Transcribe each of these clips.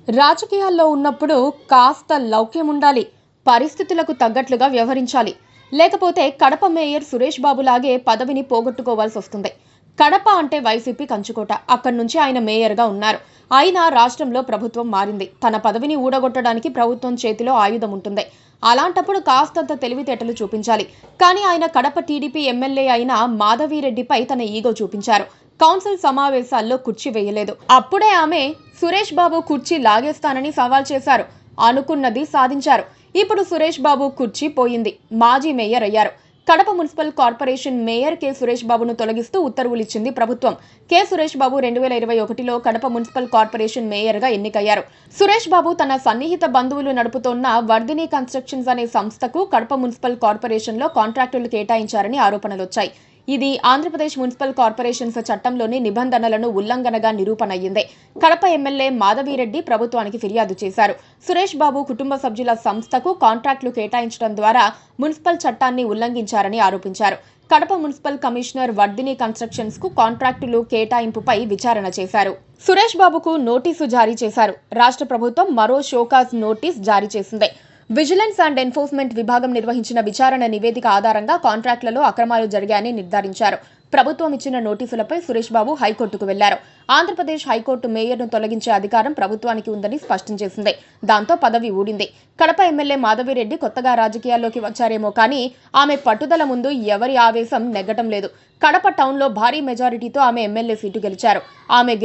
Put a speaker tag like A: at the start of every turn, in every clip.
A: రాజకీయాల్లో ఉన్నప్పుడు కాస్త లౌక్యం ఉండాలి, పరిస్థితులకు తగ్గట్లుగా వ్యవహరించాలి. లేకపోతే కడప మేయర్ సురేష్ బాబులాగే పదవిని పోగొట్టుకోవాల్సి వస్తుంది. కడప అంటే వైసీపీ కంచుకోట. అక్కడి నుంచి ఆయన మేయర్గా ఉన్నారు. అయినా రాష్ట్రంలో ప్రభుత్వం మారింది. తన పదవిని ఊడగొట్టడానికి ప్రభుత్వం చేతిలో ఆయుధం ఉంటుంది. అలాంటప్పుడు కాస్తంత తెలివితేటలు చూపించాలి. కానీ ఆయన కడప టీడీపీ ఎమ్మెల్యే అయిన మాధవిరెడ్డిపై తన ఈగో చూపించారు. కౌన్సిల్ సమావేశాల్లో కుర్చీ వేయలేదు. అప్పుడే ఆమె సురేష్ బాబు కుర్చీ లాగేస్తానని సవాల్ చేశారు. అనుకున్నది సాధించారు. ఇప్పుడు సురేష్ బాబు కుర్చీ పోయింది. మాజీ మేయర్ అయ్యారు. Kadapa municipal corporation mayor K Suresh బాబును తొలగిస్తూ ఉత్తర్వులు ఇచ్చింది ప్రభుత్వం. K Suresh Babu 2021లో Kadapa municipal corporation మేయర్గా ఎన్నికయ్యారు. సురేష్ బాబు తన సన్నిహిత బంధువులు నడుపుతోన్న వర్ధిని కన్స్ట్రక్షన్స్ అనే సంస్థకు కడప మున్సిపల్ కార్పొరేషన్లో కాంట్రాక్టులు కేటాయించారని ఆరోపణలొచ్చాయి. ఇది ఆంధ్రప్రదేశ్ మున్సిపల్ కార్పొరేషన్స్ చట్టంలోని నిబంధనలను ఉల్లంఘనగా నిరూపణయ్యింది. కడప ఎమ్మెల్యే మాధవిరెడ్డి ప్రభుత్వానికి ఫిర్యాదు చేశారు. సురేష్ బాబు కుటుంబ సభ్యుల సంస్థకు కాంట్రాక్టులు కేటాయించడం ద్వారా మున్సిపల్ చట్టాన్ని ఉల్లంఘించారని ఆరోపించారు. Kadapa municipal commissioner Vardhini constructions కు కాంట్రాక్టులు కేటాయింపుపై విచారణ చేశారు. సురేష్ బాబుకు నోటీసు జారీ చేశారు. రాష్ట్ర ప్రభుత్వం మరో షోకాజ్ నోటీస్ జారీ చేసింది. విజిలెన్స్ అండ్ ఎన్ఫోర్స్మెంట్ విభాగం నిర్వహించిన విచారణ నివేదిక ఆధారంగా కాంట్రాక్టులలో అక్రమాలు జరిగాయని నిర్ధారించారు. ప్రభుత్వం ఇచ్చిన నోటీసులపై సురేష్ బాబు హైకోర్టుకు వెళ్లారు. ఆంధ్రప్రదేశ్ హైకోర్టు మేయర్ను తొలగించే అధికారం ప్రభుత్వానికి ఉందని స్పష్టం చేసింది. దాంతో పదవి ఊడింది. కడప ఎమ్మెల్యే మాధవిరెడ్డి కొత్తగా రాజకీయాల్లోకి వచ్చారేమో కానీ ఆమె పట్టుదల ముందు ఎవరి ఆవేశం నెగ్గటం లేదు. కడప టౌన్లో భారీ మెజారిటీతో ఆమె ఎమ్మెల్యే సీటు గెలిచారు. ఆమె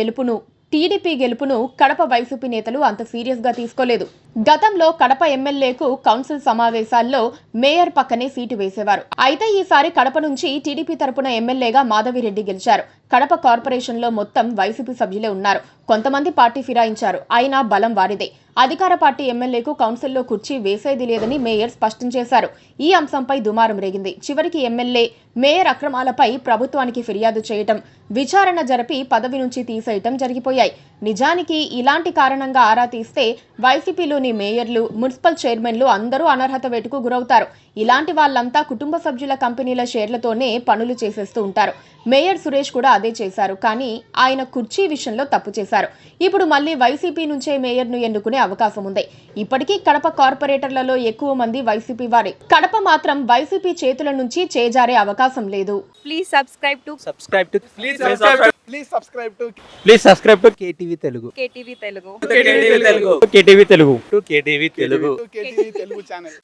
A: టీడీపీ గెలుపును కడప వైసీపీ నేతలు అంత సీరియస్ గా తీసుకోలేదు. గతంలో కడప ఎమ్మెల్యేకు కౌన్సిల్ సమావేశాల్లో మేయర్ పక్కనే సీటు వేసేవారు. అయితే ఈసారి కడప నుంచి టీడీపీ తరపున ఎమ్మెల్యేగా మాధవిరెడ్డి గెలిచారు. కడప కార్పొరేషన్ లో మొత్తం వైసీపీ సభ్యులే ఉన్నారు. కొంతమంది పార్టీ ఫిరాయించారు. అయినా బలం వారిదే. అధికార పార్టీ ఎమ్మెల్యేకు కౌన్సిల్లో కుర్చీ వేసేది లేదని మేయర్ స్పష్టం చేశారు. ఈ అంశంపై దుమారం రేగింది. చివరికి ఎమ్మెల్యే మేయర్ అక్రమాలపై ప్రభుత్వానికి ఫిర్యాదు చేయటం, విచారణ జరిపి పదవి నుంచి తీసేయటం జరిగిపోయాయి. నిజానికి ఇలాంటి కారణంగా ఆరా తీస్తే వైసీపీలోని మేయర్లు, మున్సిపల్ చైర్మన్లు అందరూ అనర్హత వేటుకు గురవుతారు. ఇలాంటి వాళ్ళంతా కుటుంబ సభ్యుల కంపెనీల షేర్లతోనే పనులు చేసేస్తూ ఉంటారు. మేయర్ సురేష్ కూడా అదే చేశారు. కానీ ఆయన కుర్చీ విషయంలో తప్పు చేశారు. ఇప్పుడు మళ్లీ వైసీపీ నుంచే మేయర్ను ఎన్నుకునే అవకాశం ఉంది. ఇప్పటికీ కడప కార్పొరేటర్లలో ఎక్కువ మంది వైసీపీ వారే. కడప మాత్రం వైసీపీ చేతుల నుంచి చేజారే అవకాశం లేదు.
B: Please subscribe to
C: KTV Telugu.
B: KTV Telugu.
C: KTV Telugu channel.